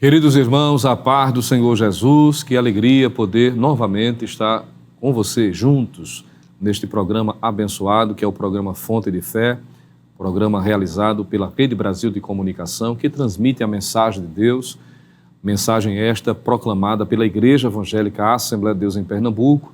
Queridos irmãos, a paz do Senhor Jesus, que alegria poder novamente estar com você juntos neste programa abençoado, que é o programa Fonte de Fé, programa realizado pela Rede Brasil de Comunicação, que transmite a mensagem de Deus, mensagem esta proclamada pela Igreja Evangélica Assembleia de Deus em Pernambuco,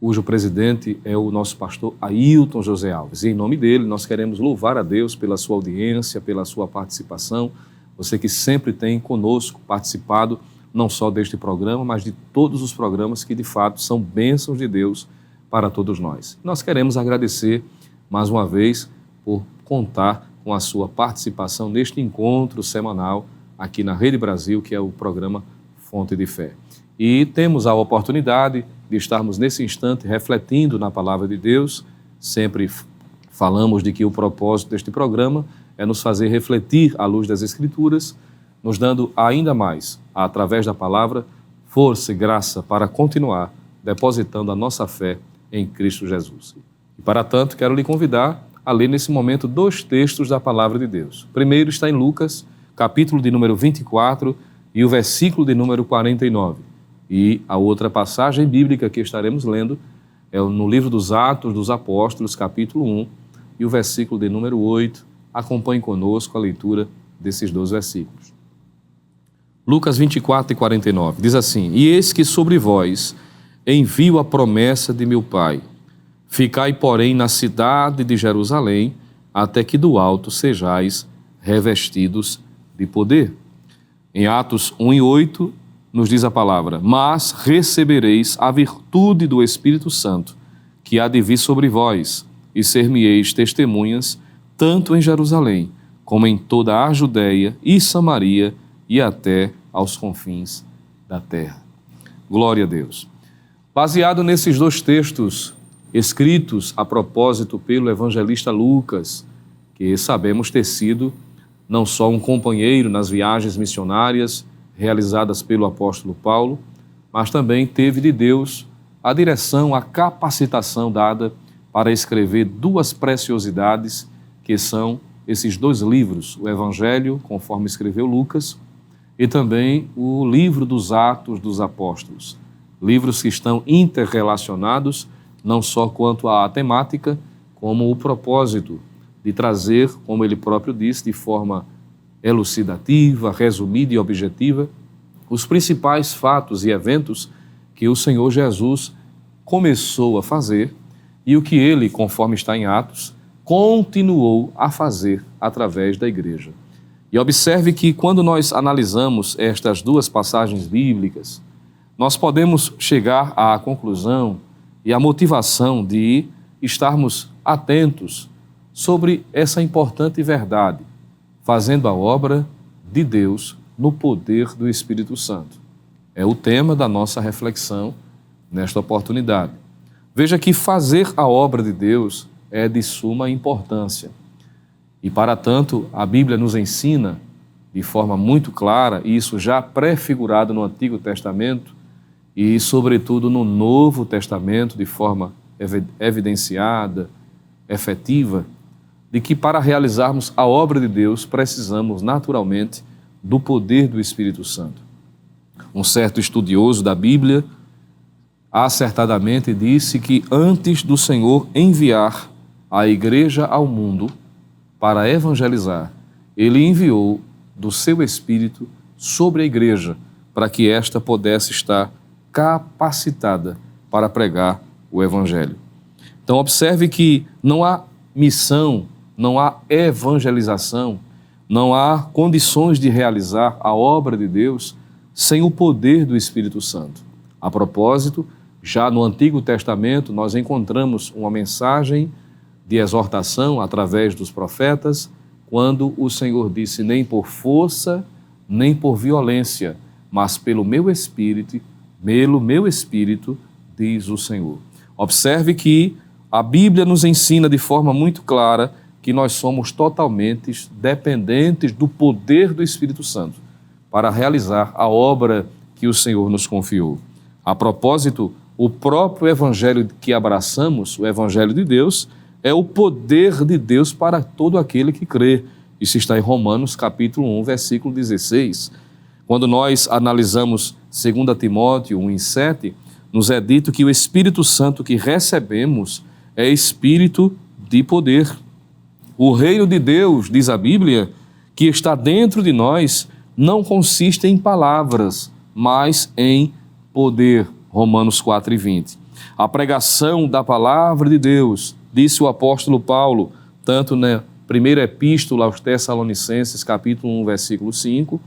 cujo presidente é o nosso pastor Ailton José Alves. E em nome dele, nós queremos louvar a Deus pela sua audiência, pela sua participação, você que sempre tem conosco participado não só deste programa, mas de todos os programas que de fato são bênçãos de Deus para todos nós. Nós queremos agradecer mais uma vez por contar com a sua participação neste encontro semanal aqui na Rede Brasil, que é o programa Fonte de Fé. E temos a oportunidade de estarmos nesse instante refletindo na Palavra de Deus. Sempre falamos de que o propósito deste programa é nos fazer refletir à luz das Escrituras, nos dando ainda mais, através da palavra, força e graça para continuar depositando a nossa fé em Cristo Jesus. E para tanto, quero lhe convidar a ler nesse momento dois textos da Palavra de Deus. O primeiro está em Lucas, capítulo de número 24 e o versículo de número 49. E a outra passagem bíblica que estaremos lendo é no livro dos Atos dos Apóstolos, capítulo 1, e o versículo de número 8. Acompanhe conosco a leitura desses dois versículos. Lucas 24 e 49 diz assim: E eis que sobre vós envio a promessa de meu Pai. Ficai, porém, na cidade de Jerusalém, até que do alto sejais revestidos de poder. Em Atos 1 e 8 nos diz a palavra: Mas recebereis a virtude do Espírito Santo, que há de vir sobre vós, e ser-me-eis testemunhas, tanto em Jerusalém, como em toda a Judéia e Samaria e até aos confins da terra. Glória a Deus. Baseado nesses dois textos escritos a propósito pelo evangelista Lucas, que sabemos ter sido não só um companheiro nas viagens missionárias realizadas pelo apóstolo Paulo, mas também teve de Deus a direção, a capacitação dada para escrever duas preciosidades que são esses dois livros, o Evangelho, conforme escreveu Lucas, e também o livro dos Atos dos Apóstolos. Livros que estão interrelacionados, não só quanto à temática, como o propósito de trazer, como ele próprio disse, de forma elucidativa, resumida e objetiva, os principais fatos e eventos que o Senhor Jesus começou a fazer e o que ele, conforme está em Atos, continuou a fazer através da igreja. E observe que quando nós analisamos estas duas passagens bíblicas, nós podemos chegar à conclusão e à motivação de estarmos atentos sobre essa importante verdade, fazendo a obra de Deus no poder do Espírito Santo. É o tema da nossa reflexão nesta oportunidade. Veja que fazer a obra de Deus é de suma importância. E para tanto, a Bíblia nos ensina de forma muito clara, e isso já prefigurado no Antigo Testamento e sobretudo no Novo Testamento de forma evidenciada, efetiva, de que para realizarmos a obra de Deus precisamos naturalmente do poder do Espírito Santo. Um certo estudioso da Bíblia acertadamente disse que antes do Senhor enviar a igreja ao mundo para evangelizar, ele enviou do seu Espírito sobre a igreja para que esta pudesse estar capacitada para pregar o Evangelho. Então observe que não há missão, não há evangelização, não há condições de realizar a obra de Deus sem o poder do Espírito Santo. A propósito, já no Antigo Testamento nós encontramos uma mensagem de exortação através dos profetas, quando o Senhor disse: nem por força, nem por violência, mas pelo meu Espírito, diz o Senhor. Observe que a Bíblia nos ensina de forma muito clara que nós somos totalmente dependentes do poder do Espírito Santo para realizar a obra que o Senhor nos confiou. A propósito, o próprio Evangelho que abraçamos, o Evangelho de Deus, é o poder de Deus para todo aquele que crê. Isso está em Romanos capítulo 1, versículo 16. Quando nós analisamos 2 Timóteo 1:7, nos é dito que o Espírito Santo que recebemos é Espírito de poder. O reino de Deus, diz a Bíblia, que está dentro de nós, não consiste em palavras, mas em poder. Romanos 4:20. A pregação da palavra de Deus, disse o apóstolo Paulo, tanto na primeira epístola aos Tessalonicenses, capítulo 1, versículo 5,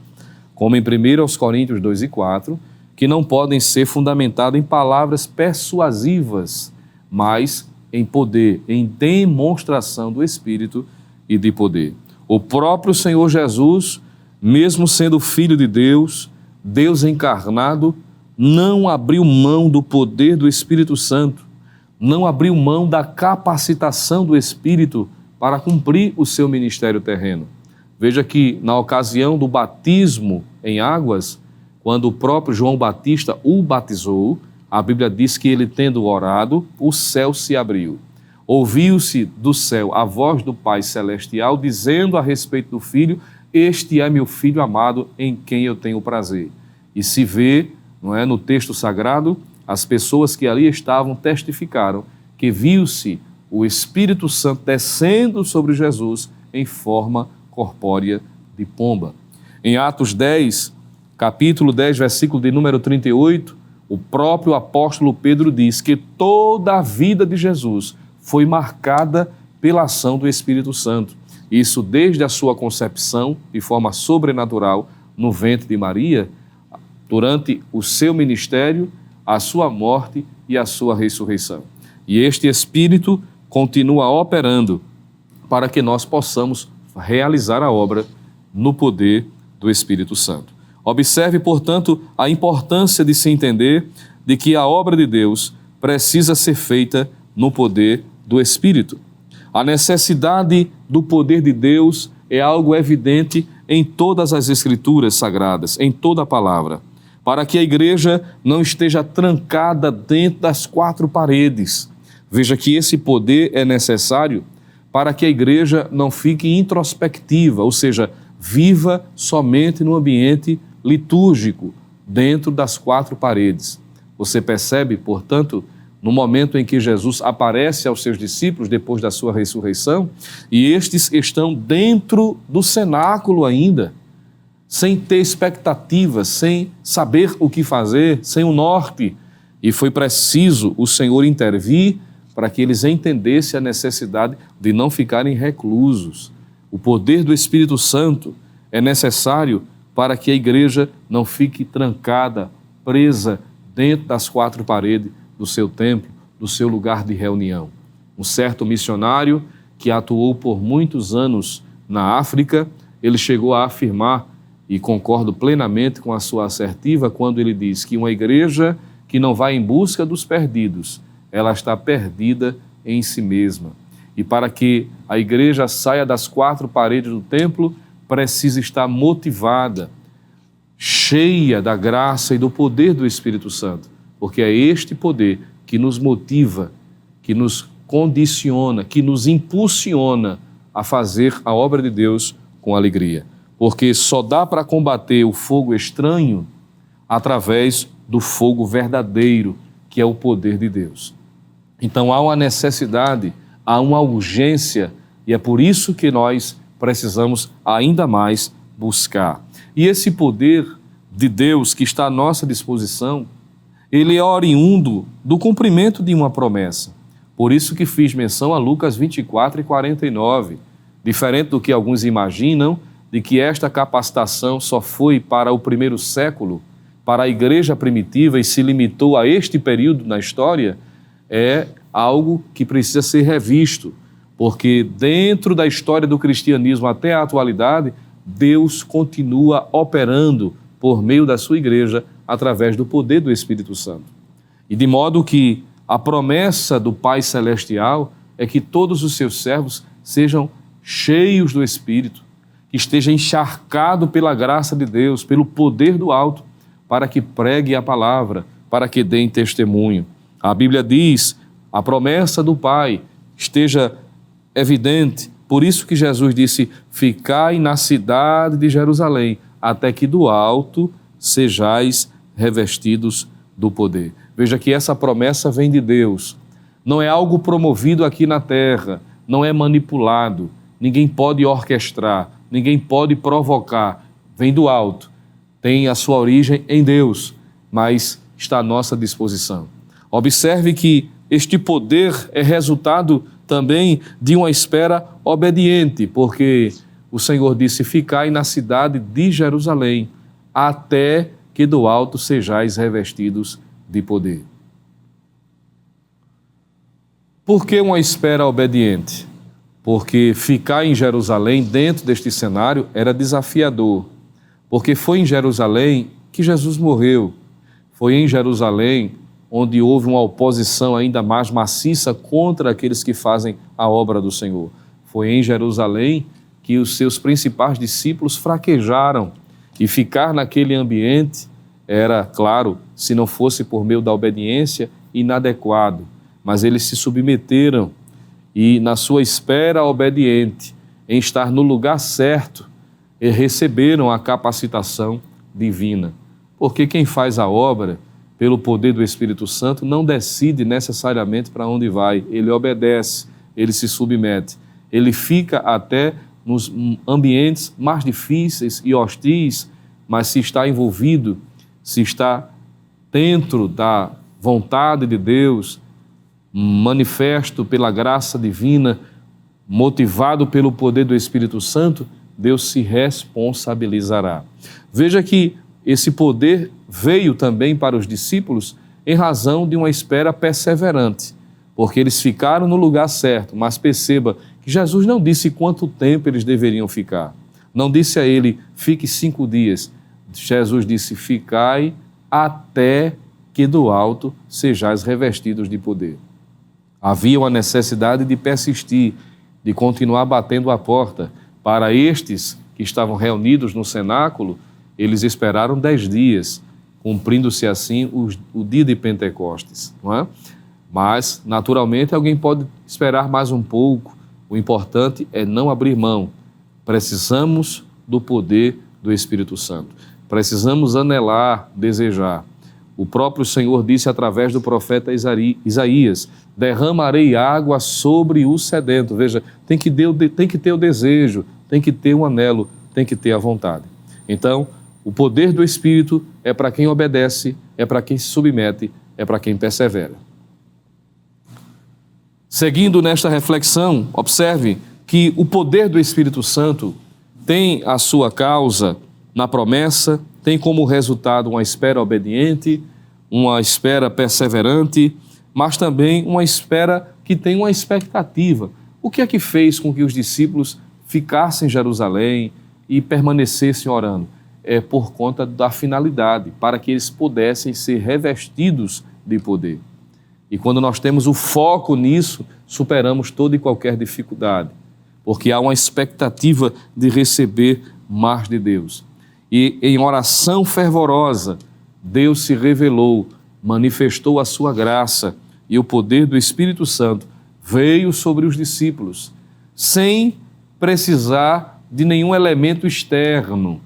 como em 1 aos Coríntios 2:4, que não podem ser fundamentadas em palavras persuasivas, mas em poder, em demonstração do Espírito e de poder. O próprio Senhor Jesus, mesmo sendo Filho de Deus, Deus encarnado, não abriu mão do poder do Espírito Santo, não abriu mão da capacitação do Espírito para cumprir o seu ministério terreno. Veja que na ocasião do batismo em águas, quando o próprio João Batista o batizou, a Bíblia diz que ele, tendo orado, o céu se abriu. Ouviu-se do céu a voz do Pai Celestial dizendo a respeito do Filho: este é meu Filho amado em quem eu tenho prazer. E se vê, não é, no texto sagrado, as pessoas que ali estavam testificaram que viu-se o Espírito Santo descendo sobre Jesus em forma corpórea de pomba. Em Atos 10, capítulo 10, versículo de número 38, o próprio apóstolo Pedro diz que toda a vida de Jesus foi marcada pela ação do Espírito Santo. Isso desde a sua concepção, de forma sobrenatural, no ventre de Maria, durante o seu ministério, a sua morte e a sua ressurreição. E este Espírito continua operando para que nós possamos realizar a obra no poder do Espírito Santo. Observe, portanto, a importância de se entender de que a obra de Deus precisa ser feita no poder do Espírito. A necessidade do poder de Deus é algo evidente em todas as Escrituras sagradas, em toda a palavra, para que a igreja não esteja trancada dentro das quatro paredes. Veja que esse poder é necessário para que a igreja não fique introspectiva, ou seja, viva somente no ambiente litúrgico, dentro das quatro paredes. Você percebe, portanto, no momento em que Jesus aparece aos seus discípulos depois da sua ressurreição, e estes estão dentro do cenáculo ainda, sem ter expectativas, sem saber o que fazer, sem um norte. E foi preciso o Senhor intervir para que eles entendessem a necessidade de não ficarem reclusos. O poder do Espírito Santo é necessário para que a igreja não fique trancada, presa dentro das quatro paredes do seu templo, do seu lugar de reunião. Um certo missionário que atuou por muitos anos na África, ele chegou a afirmar, e concordo plenamente com a sua assertiva, quando ele diz que uma igreja que não vai em busca dos perdidos, ela está perdida em si mesma. E para que a igreja saia das quatro paredes do templo, precisa estar motivada, cheia da graça e do poder do Espírito Santo, porque é este poder que nos motiva, que nos condiciona, que nos impulsiona a fazer a obra de Deus com alegria. Porque só dá para combater o fogo estranho através do fogo verdadeiro, que é o poder de Deus. Então há uma necessidade, há uma urgência, e é por isso que nós precisamos ainda mais buscar. E esse poder de Deus que está à nossa disposição, ele é oriundo do cumprimento de uma promessa. Por isso que fiz menção a Lucas 24:49. Diferente do que alguns imaginam, de que esta capacitação só foi para o primeiro século, para a igreja primitiva e se limitou a este período na história, é algo que precisa ser revisto, porque dentro da história do cristianismo até a atualidade, Deus continua operando por meio da sua igreja através do poder do Espírito Santo. E de modo que a promessa do Pai Celestial é que todos os seus servos sejam cheios do Espírito, que esteja encharcado pela graça de Deus, pelo poder do alto, para que pregue a palavra, para que deem testemunho. A Bíblia diz, a promessa do Pai esteja evidente, por isso que Jesus disse, ficai na cidade de Jerusalém, até que do alto sejais revestidos do poder. Veja que essa promessa vem de Deus. Não é algo promovido aqui na terra, não é manipulado, ninguém pode orquestrar, ninguém pode provocar. Vem do alto, tem a sua origem em Deus, mas está à nossa disposição. Observe que este poder é resultado também de uma espera obediente, porque o Senhor disse: ficai na cidade de Jerusalém, até que do alto sejais revestidos de poder. Por que uma espera obediente? Porque ficar em Jerusalém, dentro deste cenário, era desafiador. Porque foi em Jerusalém que Jesus morreu. Foi em Jerusalém onde houve uma oposição ainda mais maciça contra aqueles que fazem a obra do Senhor. Foi em Jerusalém que os seus principais discípulos fraquejaram. E ficar naquele ambiente era, claro, se não fosse por meio da obediência, inadequado. Mas eles se submeteram e, na sua espera obediente, em estar no lugar certo, receberam a capacitação divina. Porque quem faz a obra, pelo poder do Espírito Santo, não decide necessariamente para onde vai. Ele obedece, ele se submete. Ele fica até nos ambientes mais difíceis e hostis, mas se está envolvido, se está dentro da vontade de Deus, manifesto pela graça divina, motivado pelo poder do Espírito Santo, Deus se responsabilizará. Veja que esse poder veio também para os discípulos em razão de uma espera perseverante, porque eles ficaram no lugar certo, mas perceba que Jesus não disse quanto tempo eles deveriam ficar. Não disse a ele: fique 5 dias. Jesus disse: ficai até que do alto sejais revestidos de poder. Havia uma necessidade de persistir, de continuar batendo a porta. Para estes que estavam reunidos no cenáculo, eles esperaram 10 dias, cumprindo-se assim o dia de Pentecostes, não é? Mas, naturalmente, alguém pode esperar mais um pouco. O importante é não abrir mão. Precisamos do poder do Espírito Santo. Precisamos anelar, desejar. O próprio Senhor disse através do profeta Isaías: derramarei água sobre o sedento. Veja, tem que ter o desejo, tem que ter o anelo, tem que ter a vontade. Então, o poder do Espírito é para quem obedece, é para quem se submete, é para quem persevera. Seguindo nesta reflexão, observe que o poder do Espírito Santo tem a sua causa na promessa, tem como resultado uma espera obediente, uma espera perseverante, mas também uma espera que tem uma expectativa. O que é que fez com que os discípulos ficassem em Jerusalém e permanecessem orando? É por conta da finalidade, para que eles pudessem ser revestidos de poder. E quando nós temos o foco nisso, superamos toda e qualquer dificuldade, porque há uma expectativa de receber mais de Deus. E em oração fervorosa, Deus se revelou, manifestou a sua graça, e o poder do Espírito Santo veio sobre os discípulos, sem precisar de nenhum elemento externo.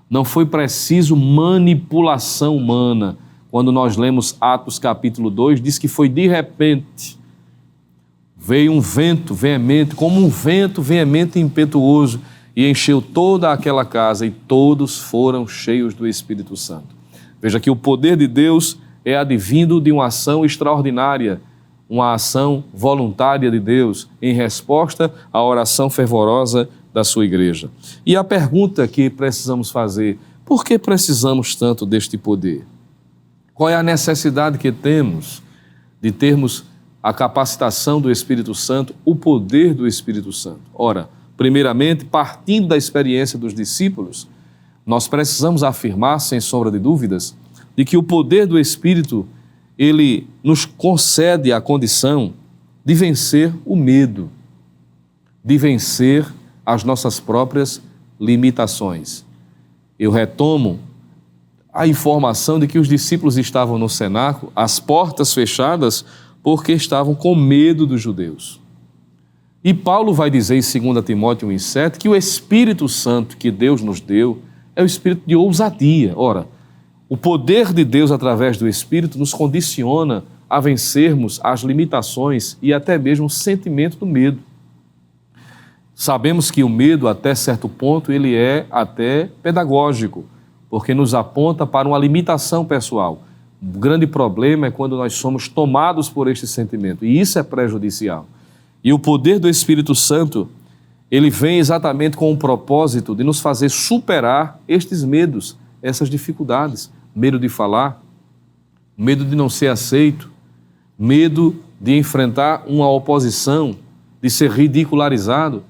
Não foi preciso manipulação humana. Quando nós lemos Atos capítulo 2, diz que foi de repente. Veio um vento veemente, como um vento veemente e impetuoso, e encheu toda aquela casa, e todos foram cheios do Espírito Santo. Veja que o poder de Deus é advindo de uma ação extraordinária, uma ação voluntária de Deus, em resposta à oração fervorosa da sua igreja. E a pergunta que precisamos fazer: por que precisamos tanto deste poder? Qual é a necessidade que temos de termos a capacitação do Espírito Santo, o poder do Espírito Santo? Ora, primeiramente, partindo da experiência dos discípulos, nós precisamos afirmar, sem sombra de dúvidas, de que o poder do Espírito, ele nos concede a condição de vencer o medo, de vencer as nossas próprias limitações. Eu retomo a informação de que os discípulos estavam no cenáculo, as portas fechadas, porque estavam com medo dos judeus. E Paulo vai dizer em 2 Timóteo 1,7 que o Espírito Santo que Deus nos deu é o espírito de ousadia. Ora, o poder de Deus através do Espírito nos condiciona a vencermos as limitações e até mesmo o sentimento do medo. Sabemos que o medo, até certo ponto, ele é até pedagógico, porque nos aponta para uma limitação pessoal. O grande problema é quando nós somos tomados por este sentimento, e isso é prejudicial. E o poder do Espírito Santo, ele vem exatamente com o propósito de nos fazer superar estes medos, essas dificuldades. Medo de falar, medo de não ser aceito, medo de enfrentar uma oposição, de ser ridicularizado,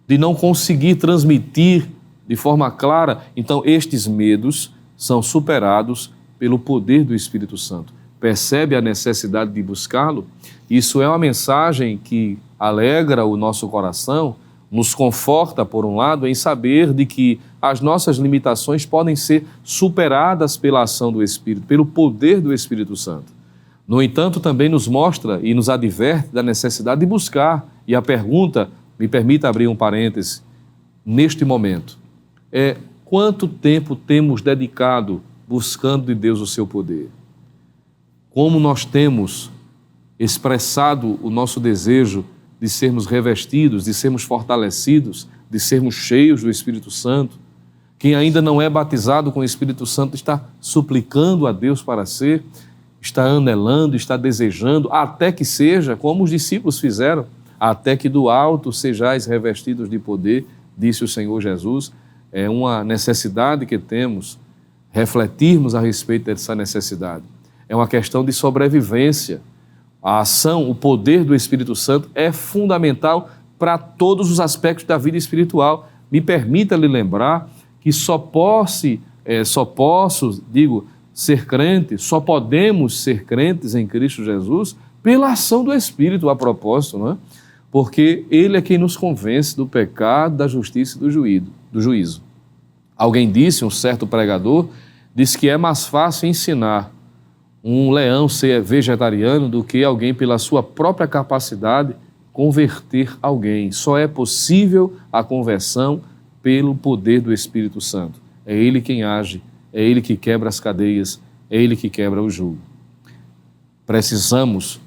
de não conseguir transmitir de forma clara. Então, estes medos são superados pelo poder do Espírito Santo. Percebe a necessidade de buscá-lo? Isso é uma mensagem que alegra o nosso coração, nos conforta, por um lado, em saber de que as nossas limitações podem ser superadas pela ação do Espírito, pelo poder do Espírito Santo. No entanto, também nos mostra e nos adverte da necessidade de buscar. E a pergunta, me permita abrir um parêntese, neste momento, é: quanto tempo temos dedicado buscando de Deus o seu poder? Como nós temos expressado o nosso desejo de sermos revestidos, de sermos fortalecidos, de sermos cheios do Espírito Santo? Quem ainda não é batizado com o Espírito Santo está suplicando a Deus para ser, está anelando, está desejando, até que seja como os discípulos fizeram, até que do alto sejais revestidos de poder, disse o Senhor Jesus. É uma necessidade que temos, refletirmos a respeito dessa necessidade. É uma questão de sobrevivência. A ação, o poder do Espírito Santo é fundamental para todos os aspectos da vida espiritual. Me permita lhe lembrar que só posso ser crente, só podemos ser crentes em Cristo Jesus pela ação do Espírito, a propósito, não é? Porque Ele é quem nos convence do pecado, da justiça e do juízo. Alguém disse, um certo pregador, disse que é mais fácil ensinar um leão ser vegetariano do que alguém, pela sua própria capacidade, converter alguém. Só é possível a conversão pelo poder do Espírito Santo. É Ele quem age, é Ele que quebra as cadeias, é Ele que quebra o jugo. Precisamos,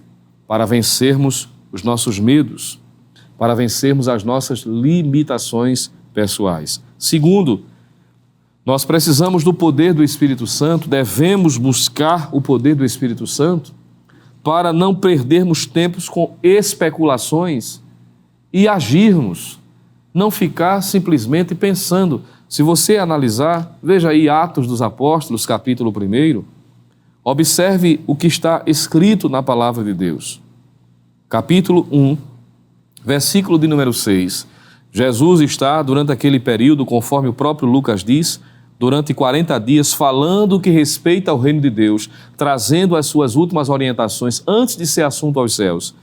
para vencermos os nossos medos, para vencermos as nossas limitações pessoais. Segundo, nós precisamos do poder do Espírito Santo, devemos buscar o poder do Espírito Santo para não perdermos tempos com especulações e agirmos, não ficar simplesmente pensando. Se você analisar, veja aí Atos dos Apóstolos, capítulo 1, observe o que está escrito na palavra de Deus. Capítulo 1, versículo de número 6. Jesus está, durante aquele período, conforme o próprio Lucas diz, durante 40 dias, falando o que respeita ao reino de Deus, trazendo as suas últimas orientações antes de ser assunto aos céus.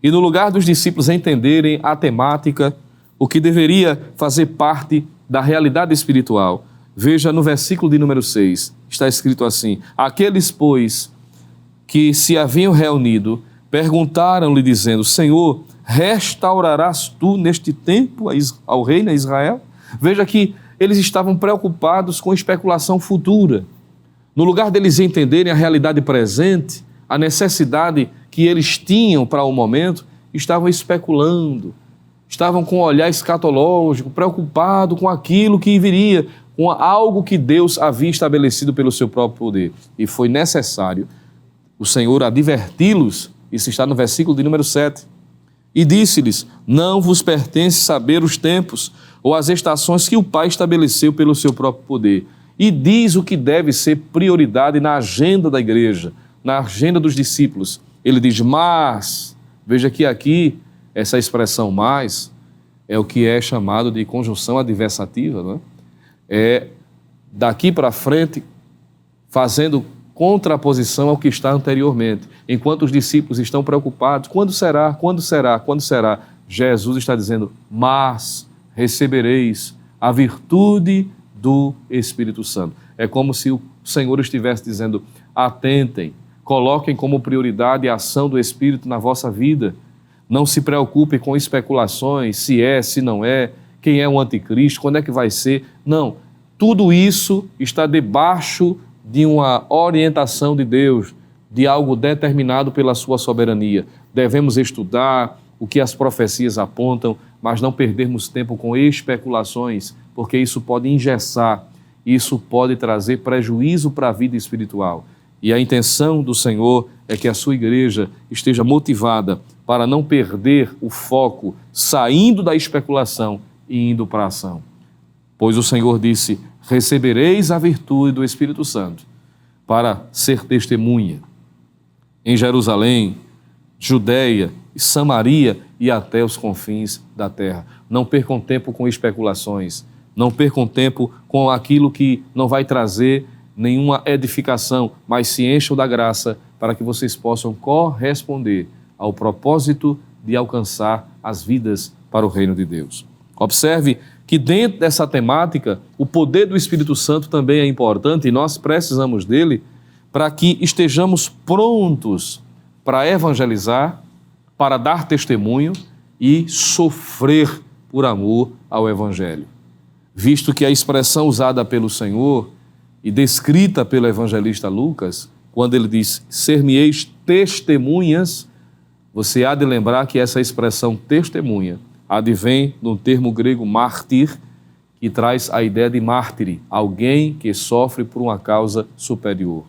E no lugar dos discípulos entenderem a temática, o que deveria fazer parte da realidade espiritual, veja no versículo de número 6, está escrito assim: aqueles, pois, que se haviam reunido, perguntaram-lhe dizendo: Senhor, restaurarás tu neste tempo ao reino a Israel? Veja que eles estavam preocupados com especulação futura. No lugar deles entenderem a realidade presente, a necessidade que eles tinham para o momento, estavam especulando, estavam com um olhar escatológico, preocupado com aquilo que viria, com algo que Deus havia estabelecido pelo seu próprio poder. E foi necessário o Senhor adverti-los, isso está no versículo de número 7, e disse-lhes: não vos pertence saber os tempos ou as estações que o Pai estabeleceu pelo seu próprio poder. E diz o que deve ser prioridade na agenda da igreja, na agenda dos discípulos. Ele diz: mas, veja que aqui, essa expressão mais, é o que é chamado de conjunção adversativa, não é? É daqui para frente, fazendo contraposição ao que está anteriormente. Enquanto os discípulos estão preocupados, quando será, quando será, quando será? Jesus está dizendo: mas recebereis a virtude do Espírito Santo. É como se o Senhor estivesse dizendo: atentem, coloquem como prioridade a ação do Espírito na vossa vida. Não se preocupem com especulações, se é, se não é, quem é o anticristo, quando é que vai ser. Não, tudo isso está debaixo de uma orientação de Deus, de algo determinado pela sua soberania. Devemos estudar o que as profecias apontam, mas não perdermos tempo com especulações, porque isso pode engessar, isso pode trazer prejuízo para a vida espiritual. E a intenção do Senhor é que a sua igreja esteja motivada para não perder o foco, saindo da especulação e indo para a ação. Pois o Senhor disse: recebereis a virtude do Espírito Santo para ser testemunha em Jerusalém, Judeia, Samaria e até os confins da terra. Não percam tempo com especulações, não percam tempo com aquilo que não vai trazer nenhuma edificação, mas se encham da graça para que vocês possam corresponder ao propósito de alcançar as vidas para o reino de Deus. Observe que dentro dessa temática, o poder do Espírito Santo também é importante e nós precisamos dele para que estejamos prontos para evangelizar, para dar testemunho e sofrer por amor ao Evangelho. Visto que a expressão usada pelo Senhor e descrita pelo evangelista Lucas, quando ele diz, ser-me-eis testemunhas, você há de lembrar que essa expressão testemunha advém do termo grego mártir, que traz a ideia de mártire, alguém que sofre por uma causa superior.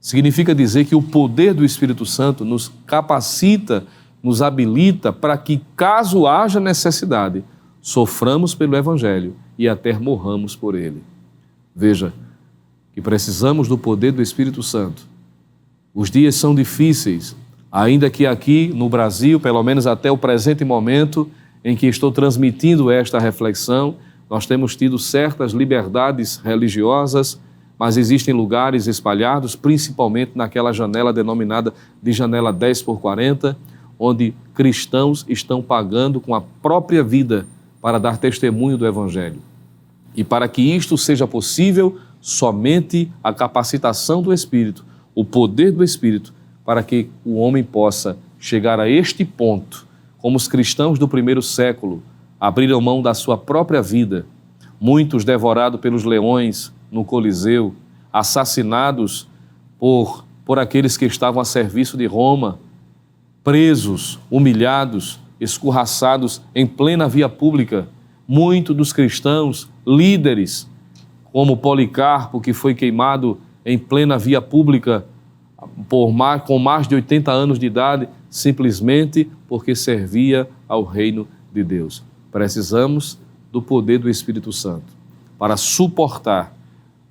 Significa dizer que o poder do Espírito Santo nos capacita, nos habilita para que, caso haja necessidade, soframos pelo Evangelho e até morramos por ele. Veja que precisamos do poder do Espírito Santo. Os dias são difíceis, ainda que aqui no Brasil, pelo menos até o presente momento em que estou transmitindo esta reflexão, nós temos tido certas liberdades religiosas, mas existem lugares espalhados, principalmente naquela janela denominada de janela 10/40, onde cristãos estão pagando com a própria vida para dar testemunho do Evangelho. E para que isto seja possível, somente a capacitação do Espírito, o poder do Espírito, para que o homem possa chegar a este ponto, como os cristãos do primeiro século abriram mão da sua própria vida, muitos devorados pelos leões no Coliseu, assassinados por aqueles que estavam a serviço de Roma, presos, humilhados, escorraçados em plena via pública. Muitos dos cristãos, líderes, como Policarpo, que foi queimado em plena via pública com mais de 80 anos de idade, simplesmente porque servia ao reino de Deus. Precisamos do poder do Espírito Santo para suportar.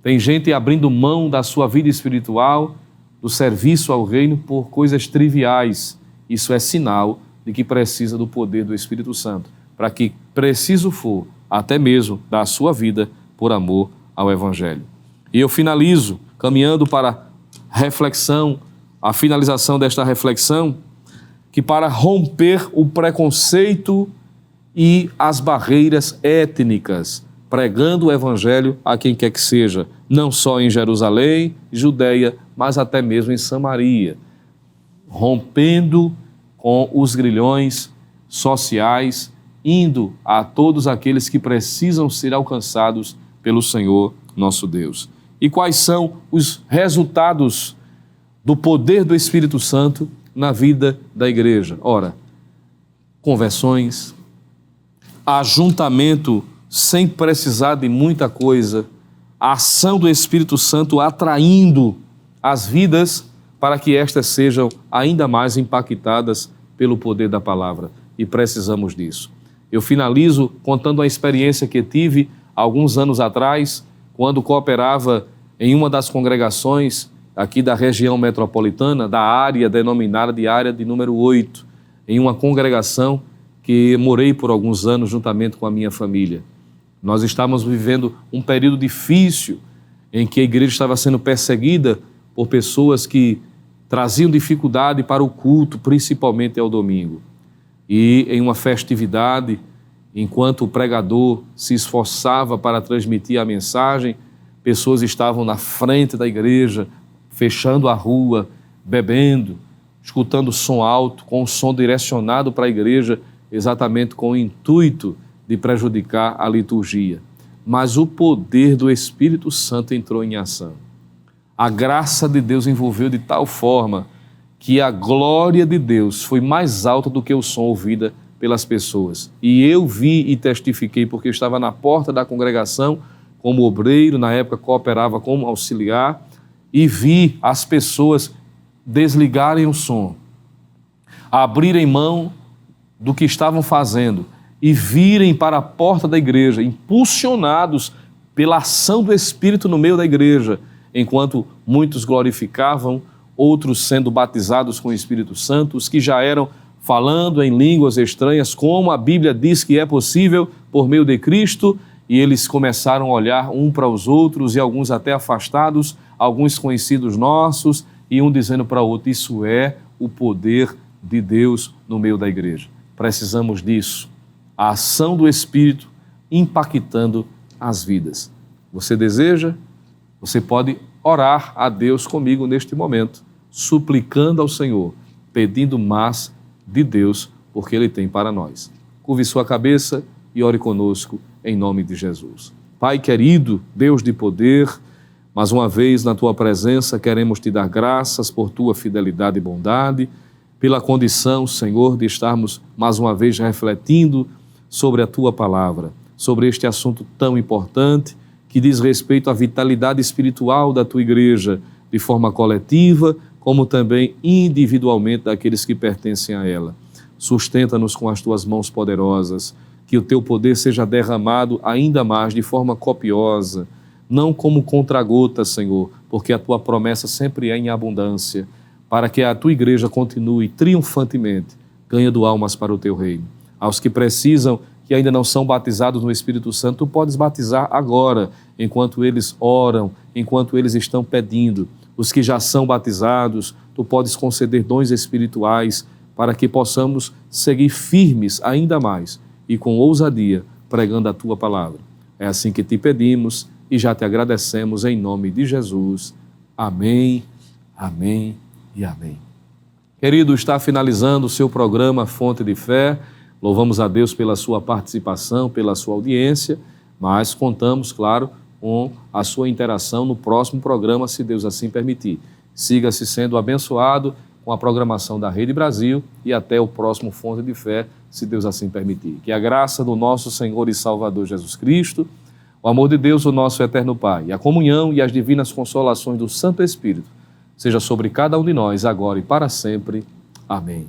Tem gente abrindo mão da sua vida espiritual, do serviço ao reino por coisas triviais. Isso é sinal de que precisa do poder do Espírito Santo, para que, preciso for, até mesmo dar a sua vida por amor ao Evangelho. E eu finalizo, caminhando para a reflexão, a finalização desta reflexão, que para romper o preconceito e as barreiras étnicas, pregando o Evangelho a quem quer que seja, não só em Jerusalém, Judeia, mas até mesmo em Samaria, rompendo com os grilhões sociais, indo a todos aqueles que precisam ser alcançados pelo Senhor nosso Deus. E quais são os resultados do poder do Espírito Santo na vida da igreja? Ora, conversões, ajuntamento sem precisar de muita coisa, a ação do Espírito Santo atraindo as vidas para que estas sejam ainda mais impactadas pelo poder da palavra. E precisamos disso. Eu finalizo contando a experiência que tive alguns anos atrás, quando cooperava em uma das congregações aqui da região metropolitana, da área denominada de área de número 8, em uma congregação que morei por alguns anos juntamente com a minha família. Nós estávamos vivendo um período difícil em que a igreja estava sendo perseguida por pessoas que traziam dificuldade para o culto, principalmente ao domingo. E em uma festividade, enquanto o pregador se esforçava para transmitir a mensagem, pessoas estavam na frente da igreja, fechando a rua, bebendo, escutando som alto, com o som direcionado para a igreja, exatamente com o intuito de prejudicar a liturgia. mas o poder do Espírito Santo entrou em ação. A graça de Deus envolveu de tal forma que a glória de Deus foi mais alta do que o som ouvido pelas pessoas. E eu vi e testifiquei, porque eu estava na porta da congregação como obreiro, na época cooperava como auxiliar, e vi as pessoas desligarem o som, abrirem mão do que estavam fazendo e virem para a porta da igreja, impulsionados pela ação do Espírito no meio da igreja, enquanto muitos glorificavam, outros sendo batizados com o Espírito Santo, os que já eram falando em línguas estranhas, como a Bíblia diz que é possível por meio de Cristo, e eles começaram a olhar um para os outros, e alguns até afastados, alguns conhecidos nossos, e um dizendo para o outro: isso é o poder de Deus no meio da igreja. Precisamos disso, a ação do Espírito impactando as vidas. Você deseja? Você pode orar a Deus comigo neste momento, suplicando ao Senhor, pedindo mais de Deus, porque Ele tem para nós. Curve sua cabeça e ore conosco em nome de Jesus. Pai querido, Deus de poder, mais uma vez na Tua presença queremos Te dar graças por Tua fidelidade e bondade, pela condição, Senhor, de estarmos mais uma vez refletindo sobre a Tua palavra, sobre este assunto tão importante que diz respeito à vitalidade espiritual da Tua igreja, de forma coletiva, como também individualmente daqueles que pertencem a ela. Sustenta-nos com as Tuas mãos poderosas, que o Teu poder seja derramado ainda mais de forma copiosa, não como contra-gota, Senhor, porque a Tua promessa sempre é em abundância, para que a Tua igreja continue triunfantemente, ganhando almas para o Teu reino. Aos que precisam, que ainda não são batizados no Espírito Santo, Tu podes batizar agora, enquanto eles oram, enquanto eles estão pedindo. Os que já são batizados, Tu podes conceder dons espirituais para que possamos seguir firmes ainda mais e com ousadia pregando a Tua palavra. É assim que Te pedimos e já Te agradecemos em nome de Jesus. Amém, amém e amém. Querido, está finalizando o seu programa Fonte de Fé. Louvamos a Deus pela sua participação, pela sua audiência, mas contamos, claro, com a sua interação no próximo programa, se Deus assim permitir. Siga-se sendo abençoado com a programação da Rede Brasil e até o próximo Fonte de Fé, se Deus assim permitir. Que a graça do nosso Senhor e Salvador Jesus Cristo, o amor de Deus, o nosso eterno Pai, e a comunhão e as divinas consolações do Santo Espírito seja sobre cada um de nós, agora e para sempre. Amém.